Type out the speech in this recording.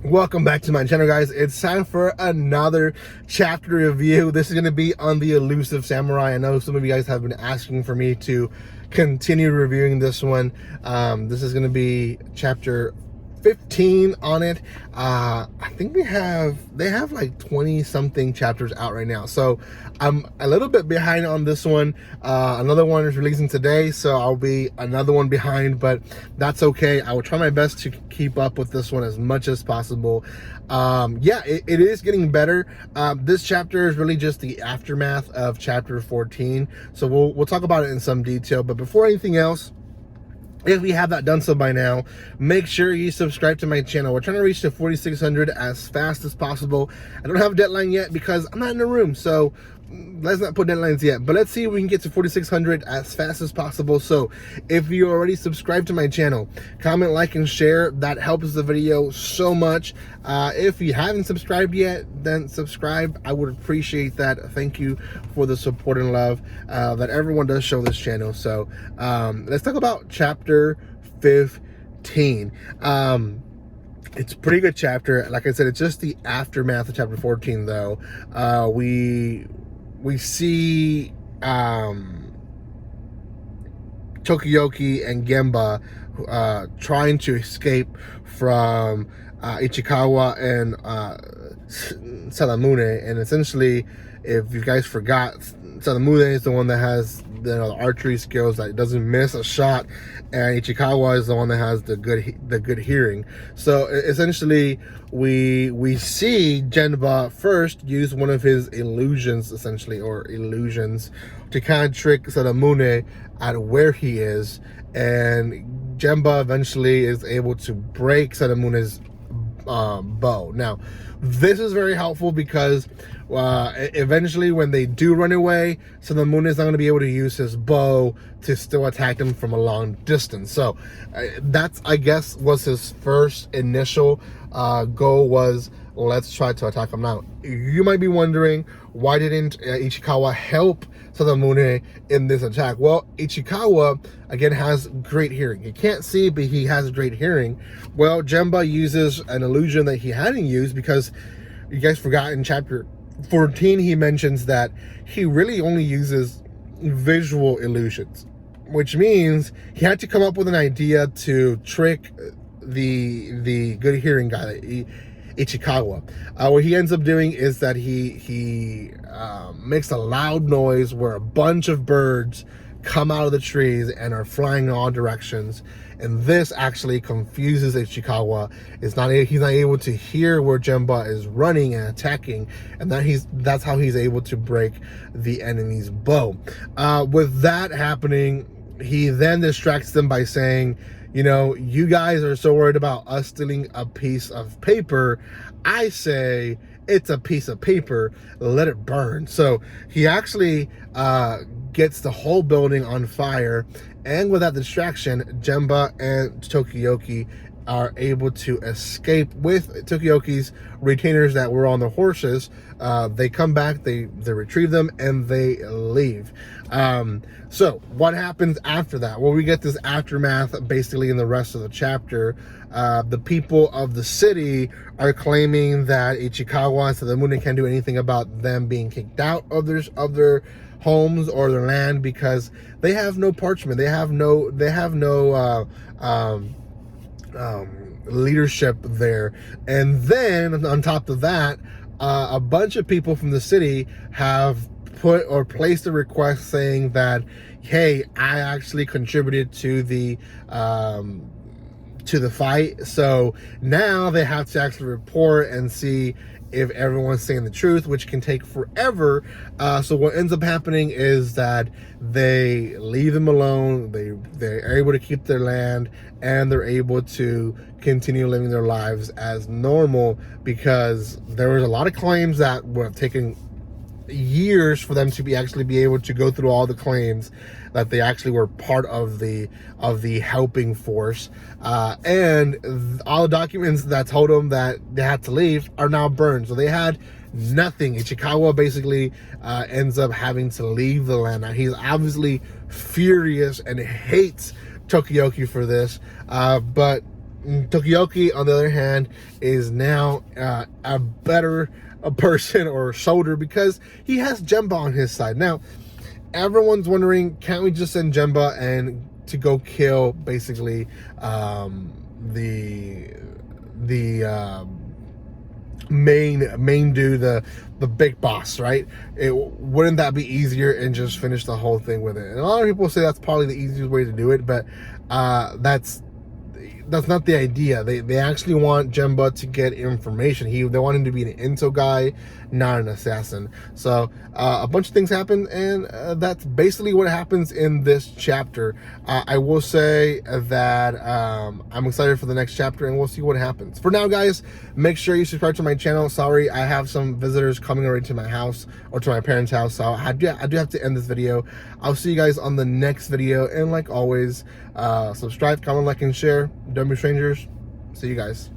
Welcome back to my channel, guys. It's time for another chapter review. This is going to be on the Elusive Samurai. I know some of you guys have been asking for me to continue reviewing this one. This is going to be chapter 15 on it. I think they have like 20 something chapters out right now, so I'm a little bit behind on this one. Another one is releasing today, so I'll be another one behind, but that's okay. I will try my best to keep up with this one as much as possible. Yeah, it is getting better. This chapter is really just the aftermath of chapter 14, so we'll talk about it in some detail. But before anything else, if you have not done so by now, make sure you subscribe to my channel. We're trying to reach to 4,600 as fast as possible. I don't have a deadline yet because I'm not in the room, so let's not put deadlines yet. But let's see if we can get to 4,600 as fast as possible. So if you already subscribed to my channel, comment, like, and share. That helps the video so much. If you haven't subscribed yet, then subscribe. I would appreciate that. Thank you for the support and love that everyone does show this channel. So let's talk about chapter 15. It's a pretty good chapter. Like I said, it's just the aftermath of chapter 14, though. We see Tokiyoki and Gemba trying to escape from Ichikawa and Salamune. And essentially, if you guys forgot, Salamune is the one that has the archery skills that doesn't miss a shot, and Ichikawa is the one that has the good hearing. So essentially, we see Genba first use one of his illusions, essentially, or illusions, to kind of trick Salamune at where he is, and Genba eventually is able to break Salamune's bow. Now, this is very helpful because eventually when they do run away, Salamune is not going to be able to use his bow to still attack them from a long distance. So that's, I guess, was his first initial goal, was let's try to attack him. Now, you might be wondering, why didn't Ichikawa help Salamune in this attack? Well, Ichikawa, again, has great hearing. He can't see, but he has great hearing. Well, Genba uses an illusion that he hadn't used, because you guys forgot in chapter 14, he mentions that he really only uses visual illusions, which means he had to come up with an idea to trick the good hearing guy, Ichikawa. What he ends up doing is that he makes a loud noise where a bunch of birds come out of the trees and are flying in all directions, and this actually confuses Ichikawa. He's not able to hear where Genba is running and attacking, and that's how he's able to break the enemy's bow. With that happening, he then distracts them by saying, you guys are so worried about us stealing a piece of paper. I say it's a piece of paper, let it burn. So he actually gets the whole building on fire, and with that distraction, Genba and Tokiyoki are able to escape with Tokiyoki's retainers that were on the horses. They come back, they retrieve them, and they leave. So what happens after that? Well, we get this aftermath basically in the rest of the chapter. The people of the city are claiming that Ichikawa and Salamune can't do anything about them being kicked out of their homes or their land, because they have no parchment. They have no leadership there. And then on top of that, a bunch of people from the city have put or placed a request saying that, hey, I actually contributed to the fight. So now they have to actually report and see if everyone's saying the truth, which can take forever. So what ends up happening is that they leave them alone. They're able to keep their land, and they're able to continue living their lives as normal, because there was a lot of claims that would have taken years for them to actually be able to go through all the claims that they actually were part of the helping force, and all the documents that told them that they had to leave are now burned. So they had nothing. Ichikawa basically ends up having to leave the land. Now, he's obviously furious and hates Tokiyoki for this, but Tokioki, on the other hand, is now a better person or soldier because he has Jemba on his side. Now, everyone's wondering, can't we just send Jemba and to go kill basically the main dude, the big boss, right? Wouldn't that be easier and just finish the whole thing with it? And a lot of people say that's probably the easiest way to do it, but that's not the idea. They actually want Jemba to get information. They want him to be an intel guy, not an assassin. So a bunch of things happen, and that's basically what happens in this chapter. I will say that I'm excited for the next chapter, and we'll see what happens. For now, guys, make sure you subscribe to my channel. Sorry, I have some visitors coming already to my house or to my parents' house, so I do have to end this video. I'll see you guys on the next video, and like always, subscribe, comment, like, and share. Don't be strangers. See you guys.